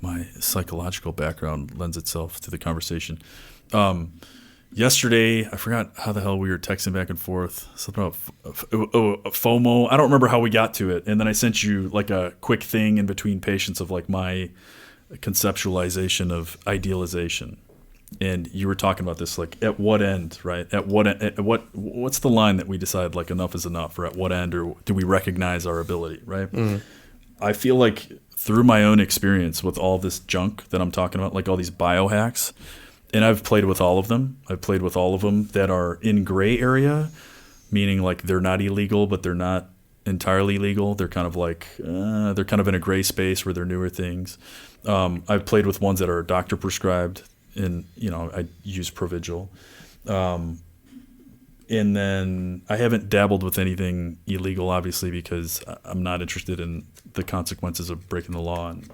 my psychological background lends itself to the conversation. Yesterday, I forgot how the hell we were texting back and forth. Something about FOMO. I don't remember how we got to it. And then I sent you, like, a quick thing in between patients of, like, my conceptualization of idealization. And you were talking about this, like, at what end, right? What's the line that we decide, like, enough is enough, or at what end, or do we recognize our ability, right? Mm-hmm. I feel like through my own experience with all this junk that I'm talking about, like all these biohacks, and I've played with all of them. I've played with all of them that are in gray area, meaning, like, they're not illegal, but they're not entirely legal. They're kind of like, they're kind of in a gray space where they're newer things. I've played with ones that are doctor prescribed, and, you know, I use Provigil. And then I haven't dabbled with anything illegal, obviously, because I'm not interested in the consequences of breaking the law and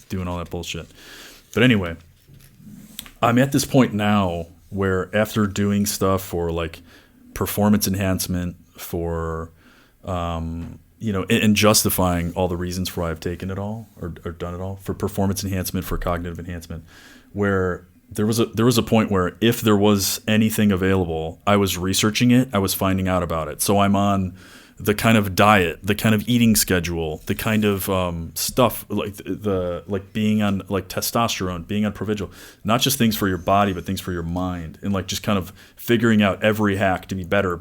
doing all that bullshit. But anyway, I'm at this point now where, after doing stuff for, like, performance enhancement, for, you know, and justifying all the reasons for why I've taken it all, or done it all, for performance enhancement, for cognitive enhancement, where there was a point where, if there was anything available, I was researching it, I was finding out about it. So I'm on the kind of diet, the kind of eating schedule, the kind of stuff, like being on, like, testosterone, being on Provigil, not just things for your body, but things for your mind, and, like, just kind of figuring out every hack to be better.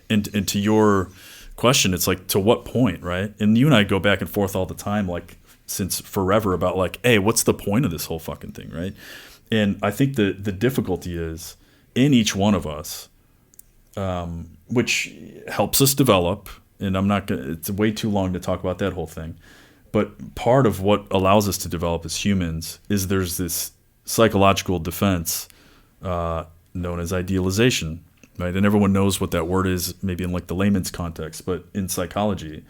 And to your question, it's like, to what point, right? And you and I go back and forth all the time, like, since forever, about, like, hey, what's the point of this whole fucking thing, right? And I think the difficulty is in each one of us, which helps us develop, and I'm not gonna, it's way too long to talk about that whole thing, But part of what allows us to develop as humans is there's this psychological defense known as idealization, right? And everyone knows what that word is, maybe in like the layman's context, but in psychology,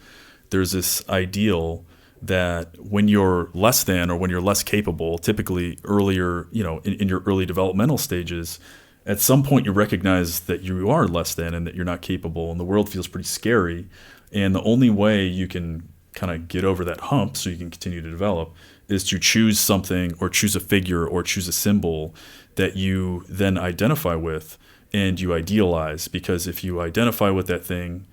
there's this ideal that when you're less than or when you're less capable, typically earlier, in your early developmental stages, at some point you recognize that you are less than and that you're not capable, and the world feels pretty scary. And the only way you can kind of get over that hump so you can continue to develop is to choose something or choose a figure or choose a symbol that you then identify with and you idealize. Because if you identify with that thing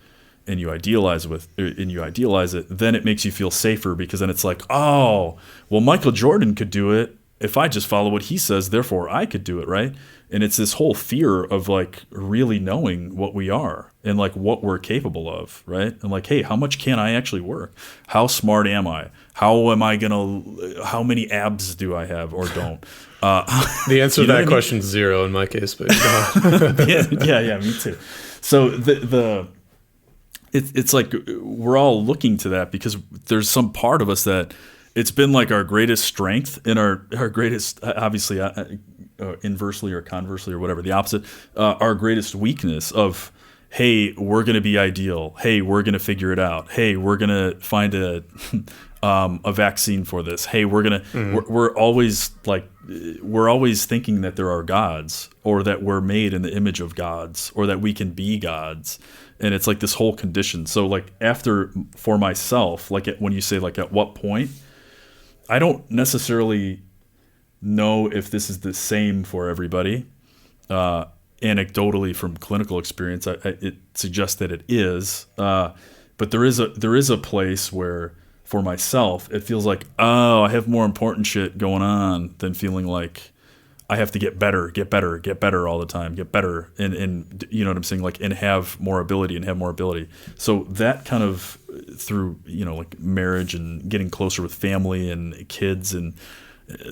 and you idealize it, then it makes you feel safer, because then it's like, oh, well, Michael Jordan could do it if I just follow what he says, therefore I could do it, right? And it's this whole fear of like really knowing what we are and like what we're capable of, right? And like, hey, how much can I actually work? How smart am I? How many abs do I have or don't? The answer to that question is 0 in my case, but yeah, me too. So it's like we're all looking to that because there's some part of us that it's been like our greatest strength and our greatest, obviously, inversely or conversely or whatever, the opposite, our greatest weakness of, hey, we're going to be ideal. Hey, we're going to figure it out. Hey, we're going to find a vaccine for this. Hey, we're always thinking that there are gods, or that we're made in the image of gods, or that we can be gods. And it's like this whole condition. So like for myself, like when you say like at what point, I don't necessarily know if this is the same for everybody. Anecdotally, from clinical experience, it suggests that it is. But there is a place where, for myself, it feels like, oh, I have more important shit going on than feeling like I have to get better all the time, get better, and you know what I'm saying, like, and have more ability. So that kind of through like marriage and getting closer with family and kids and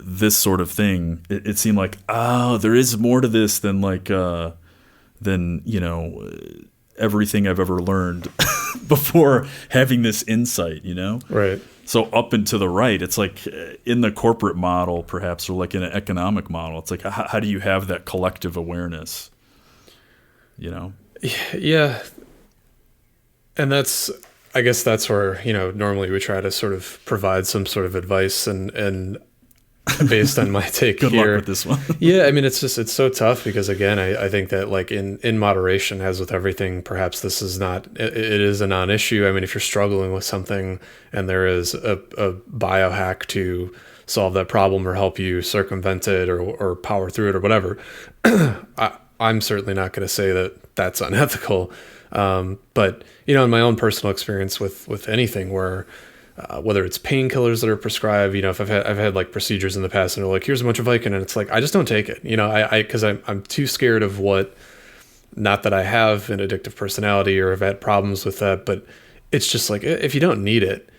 this sort of thing, it seemed like, oh, there is more to this than like everything I've ever learned before having this insight, Right. So up and to the right, it's like in the corporate model, perhaps, or like in an economic model, it's like, how do you have that collective awareness? Yeah. And I guess that's where, normally we try to sort of provide some sort of advice and based on my take Good here. luck with this one. Yeah, I mean, it's so tough because, again, I think that like in moderation, as with everything, perhaps this is it is a non-issue. I mean, if you're struggling with something and there is a biohack to solve that problem or help you circumvent it or power through it or whatever, I'm certainly not going to say that that's unethical. But, in my own personal experience with anything where, whether it's painkillers that are prescribed, if I've had like procedures in the past and they're like, here's a bunch of Vicodin, and it's like, I just don't take it, because I'm too scared of not that I have an addictive personality or have had problems with that, but it's just like, if you don't need it,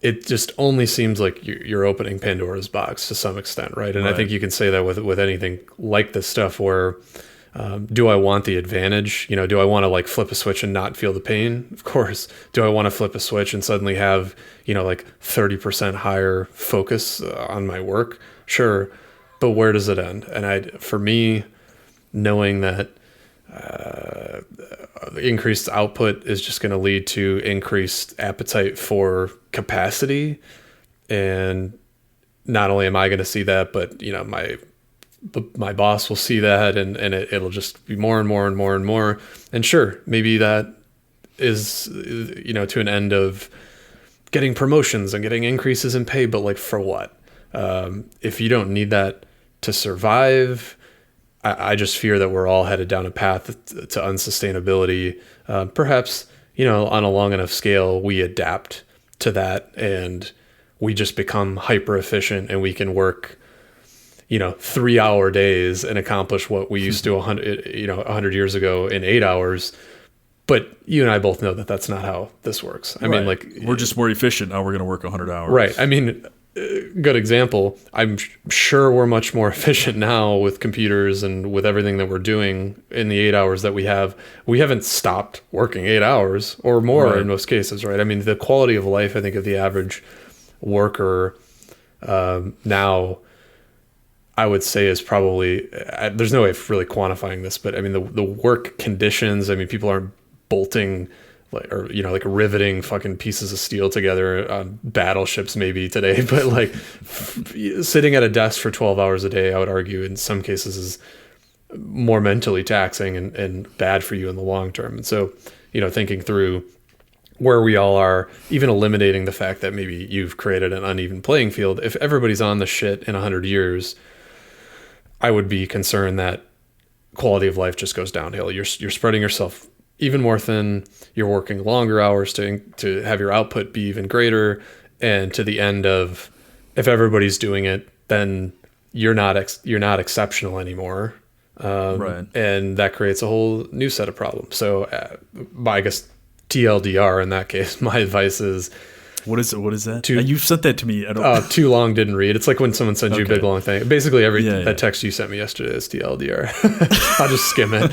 it just only seems like you're opening Pandora's box to some extent. Right. And right. I think you can say that with anything like this stuff where, do I want the advantage? Do I want to like flip a switch and not feel the pain? Of course. Do I want to flip a switch and suddenly have, like 30% higher focus on my work? Sure. But where does it end? And for me, knowing that increased output is just going to lead to increased appetite for capacity. And not only am I going to see that, but, my boss will see that and it'll just be more and more and more and more. And sure, maybe that is, to an end of getting promotions and getting increases in pay, but like for what? If you don't need that to survive, I just fear that we're all headed down a path to unsustainability. Perhaps, on a long enough scale, we adapt to that and we just become hyper efficient and we can work 3-hour days and accomplish what we used to 100 years ago in 8 hours. But you and I both know that that's not how this works. I mean, like, we're just more efficient now. We're going to work 100 hours. Right. I mean, good example. I'm sure we're much more efficient now with computers and with everything that we're doing in the 8 hours that we have. We haven't stopped working 8 hours or more in most cases. Right. I mean, the quality of life, I think, of the average worker now, I would say is probably, there's no way of really quantifying this, but I mean, the work conditions, I mean, people aren't bolting like riveting fucking pieces of steel together on battleships maybe today, but like sitting at a desk for 12 hours a day, I would argue in some cases is more mentally taxing and bad for you in the long term. And so, thinking through where we all are, even eliminating the fact that maybe you've created an uneven playing field, if everybody's on the shit in 100 years, I would be concerned that quality of life just goes downhill. You're spreading yourself even more thin. You're working longer hours to have your output be even greater. And to the end of, if everybody's doing it, then you're not exceptional anymore. Right. And that creates a whole new set of problems. So I guess TLDR in that case, my advice is, what is that? You sent that to me. I don't. Too long, didn't read. It's like when someone sends you a big long thing. Basically, that text you sent me yesterday is TLDR. I'll just skim it.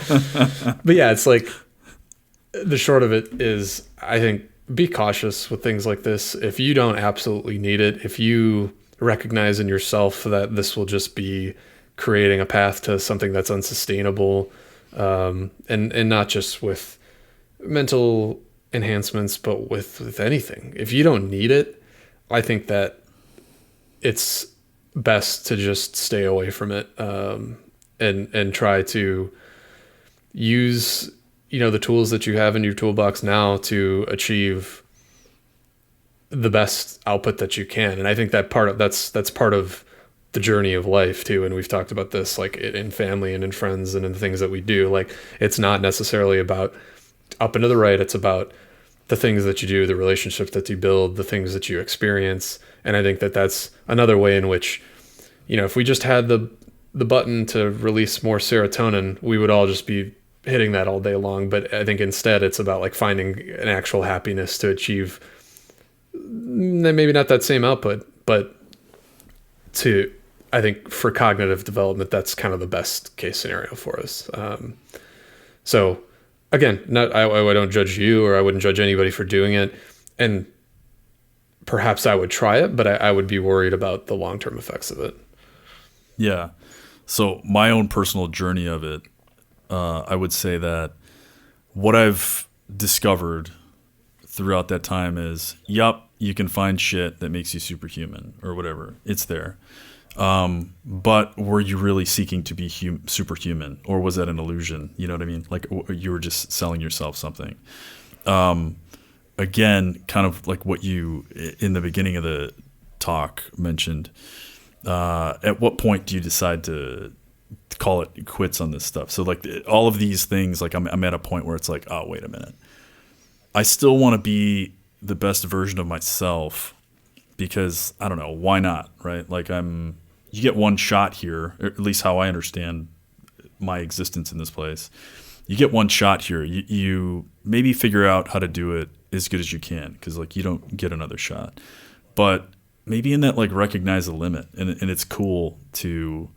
But yeah, it's like the short of it is, I think, be cautious with things like this. If you don't absolutely need it, if you recognize in yourself that this will just be creating a path to something that's unsustainable, and not just with mental enhancements, but with anything. If you don't need it, I think that it's best to just stay away from it, and try to use the tools that you have in your toolbox now to achieve the best output that you can. And I think that that's part of the journey of life too. And we've talked about this like in family and in friends and in the things that we do. Like, it's not necessarily about up and to the right. It's about the things that you do, the relationships that you build, the things that you experience. And I think that that's another way in which, if we just had the button to release more serotonin, we would all just be hitting that all day long. But I think instead it's about like finding an actual happiness to achieve maybe not that same output, but I think for cognitive development, that's kind of the best case scenario for us. So again, I don't judge you, or I wouldn't judge anybody for doing it. And perhaps I would try it, but I would be worried about the long-term effects of it. Yeah. So my own personal journey of it, I would say that what I've discovered throughout that time is, you can find shit that makes you superhuman or whatever. It's there. But were you really seeking to be superhuman, or was that an illusion? You know what I mean? Like, you were just selling yourself something. Again, kind of like what you in the beginning of the talk mentioned. At what point do you decide to call it quits on this stuff? So like all of these things, like I'm at a point where it's like, oh, wait a minute. I still want to be the best version of myself, because I don't know, why not, right? Like you get one shot here, or at least how I understand my existence in this place. You get one shot here. You maybe figure out how to do it as good as you can, because like you don't get another shot. But maybe in that, like, recognize the limit, and it's cool to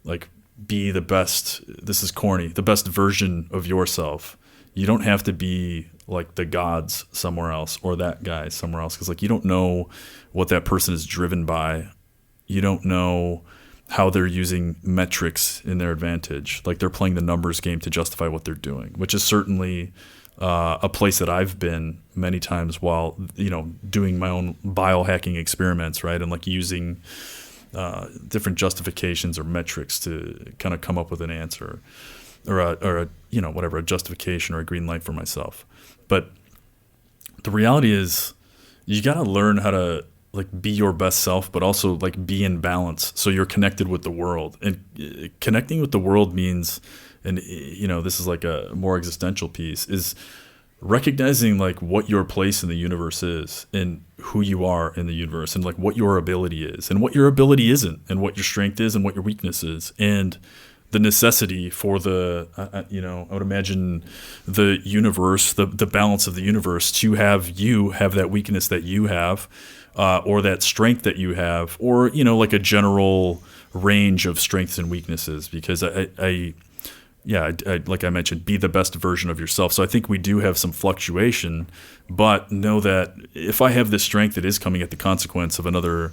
like be the best. This is corny. The best version of yourself. You don't have to be like the gods somewhere else, or that guy somewhere else, because like you don't know what that person is driven by. You don't know how they're using metrics in their advantage. Like, they're playing the numbers game to justify what they're doing, which is certainly a place that I've been many times while, doing my own biohacking experiments, right? And like using different justifications or metrics to kind of come up with an answer, or a justification or a green light for myself. But the reality is, you got to learn how to like be your best self, but also like be in balance, so you're connected with the world. And connecting with the world means, and this is like a more existential piece, is recognizing like what your place in the universe is, and who you are in the universe, and like what your ability is and what your ability isn't, and what your strength is and what your weakness is, and the necessity for I would imagine the universe, the balance of the universe, to have you have that weakness that you have, or that strength that you have, or like a general range of strengths and weaknesses. Because I like I mentioned, be the best version of yourself. So I think we do have some fluctuation, but know that if I have this strength, it is coming at the consequence of another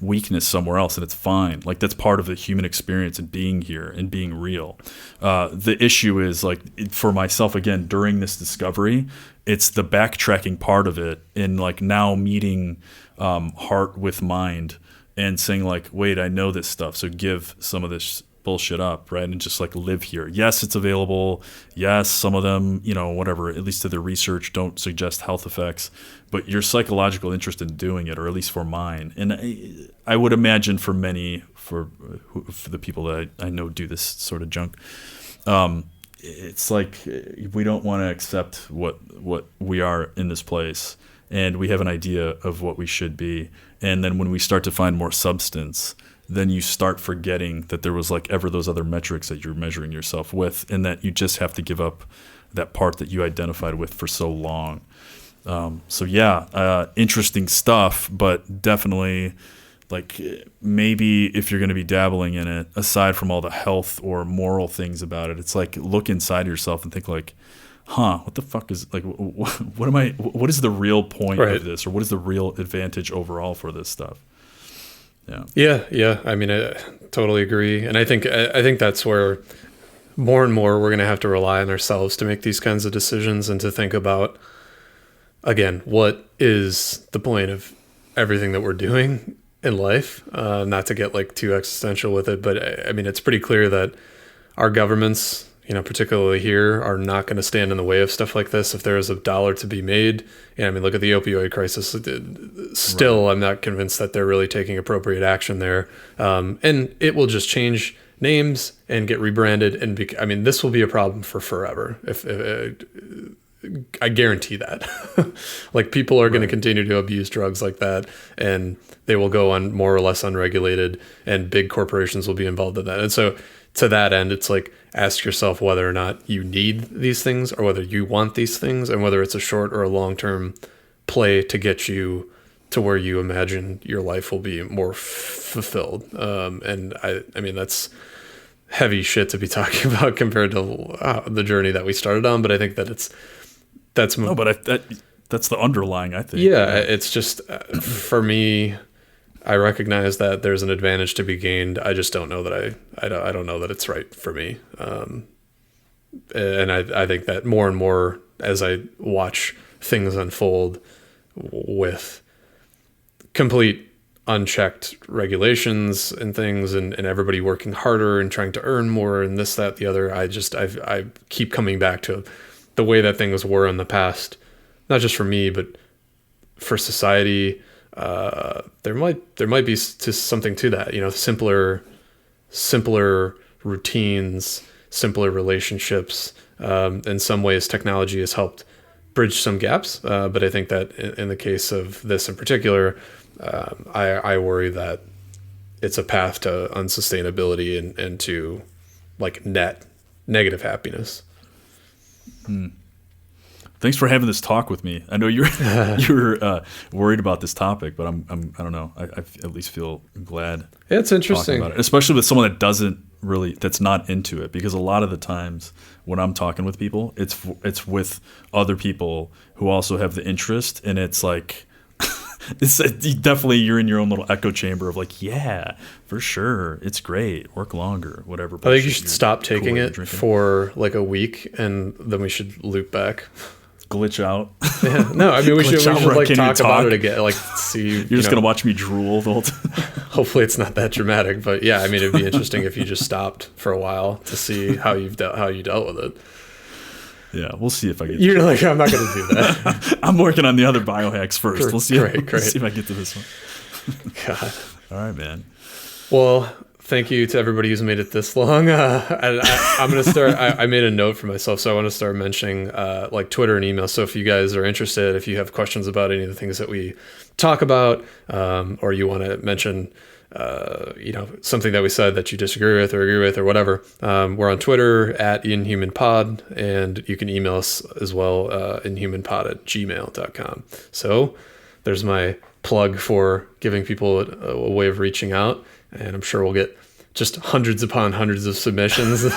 weakness somewhere else, and it's fine. Like, that's part of the human experience and being here and being real. The issue is, like, for myself, again, during this discovery, it's the backtracking part of it, and like now meeting heart with mind and saying like, wait, I know this stuff, so give some of this bullshit up, right? And just like live here. Yes, it's available. Yes, some of them, whatever, at least to the research, don't suggest health effects, but your psychological interest in doing it, or at least for mine, and I would imagine for many, for the people that I know do this sort of junk, it's like we don't want to accept what we are in this place, and we have an idea of what we should be, and then when we start to find more substance, then you start forgetting that there was like ever those other metrics that you're measuring yourself with, and that you just have to give up that part that you identified with for so long. Interesting stuff, but definitely, like, maybe if you're going to be dabbling in it, aside from all the health or moral things about it, it's like, look inside yourself and think like, what the fuck is, like, what is the real point of this, or what is the real advantage overall for this stuff? Yeah. I mean, I totally agree. And I think that's where more and more we're going to have to rely on ourselves to make these kinds of decisions, and to think about, again, what is the point of everything that we're doing in life? Not to get like too existential with it, but I mean, it's pretty clear that our governments, particularly here, are not going to stand in the way of stuff like this. If there is a dollar to be made, I mean, look at the opioid crisis. Still, right. I'm not convinced that they're really taking appropriate action there. And it will just change names and get rebranded. And this will be a problem for forever. If I guarantee that. Like, people are going to continue to abuse drugs like that, and they will go on more or less unregulated, and big corporations will be involved in that. And so, to that end, it's like, ask yourself whether or not you need these things, or whether you want these things, and whether it's a short or a long-term play to get you to where you imagine your life will be more fulfilled. And I mean, that's heavy shit to be talking about compared to the journey that we started on. But I think that that's the underlying, I think. Yeah, it's just, for me, I recognize that there's an advantage to be gained. I just don't know that I don't know that it's right for me. And I think that more and more, as I watch things unfold with complete unchecked regulations and things, and everybody working harder and trying to earn more and this, that, the other, I keep coming back to the way that things were in the past, not just for me, but for society. There might be something to that, simpler routines, simpler relationships. In some ways, technology has helped bridge some gaps. But I think that in the case of this in particular, I worry that it's a path to unsustainability and to like negative happiness. Thanks for having this talk with me. I know you're worried about this topic, but I don't know. I at least feel glad. Yeah, it's interesting, about it, especially with someone that's not into it, because a lot of the times when I'm talking with people, it's with other people who also have the interest, and it's like it's definitely, you're in your own little echo chamber of like, yeah, for sure, it's great, work longer, whatever. I think you should stop taking it for like a week, and then we should loop back. Glitch out. Yeah. No, I mean, we should like talk about it again. Like, see, you're just gonna watch me drool the whole time. Hopefully, it's not that dramatic, but yeah, I mean, it'd be interesting if you just stopped for a while to see how you dealt with it. Yeah, we'll see if I get. You're like, I'm not gonna do that. I'm working on the other biohacks first. We'll see. Great. See if I get to this one. God. All right, man. Well, thank you to everybody who's made it this long. I'm going to start. I made a note for myself, so I want to start mentioning like Twitter and email. So if you guys are interested, if you have questions about any of the things that we talk about, or you want to mention, something that we said that you disagree with or agree with or whatever, we're on Twitter at InhumanPod, and you can email us as well, inhumanpod@gmail.com. So there's my plug for giving people a way of reaching out. And I'm sure we'll get just hundreds upon hundreds of submissions.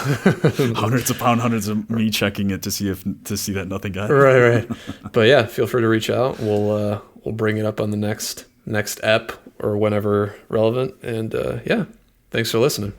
Hundreds upon hundreds of me checking it to see that nothing got right. But yeah, feel free to reach out. We'll bring it up on the next ep or whenever relevant. And yeah, thanks for listening.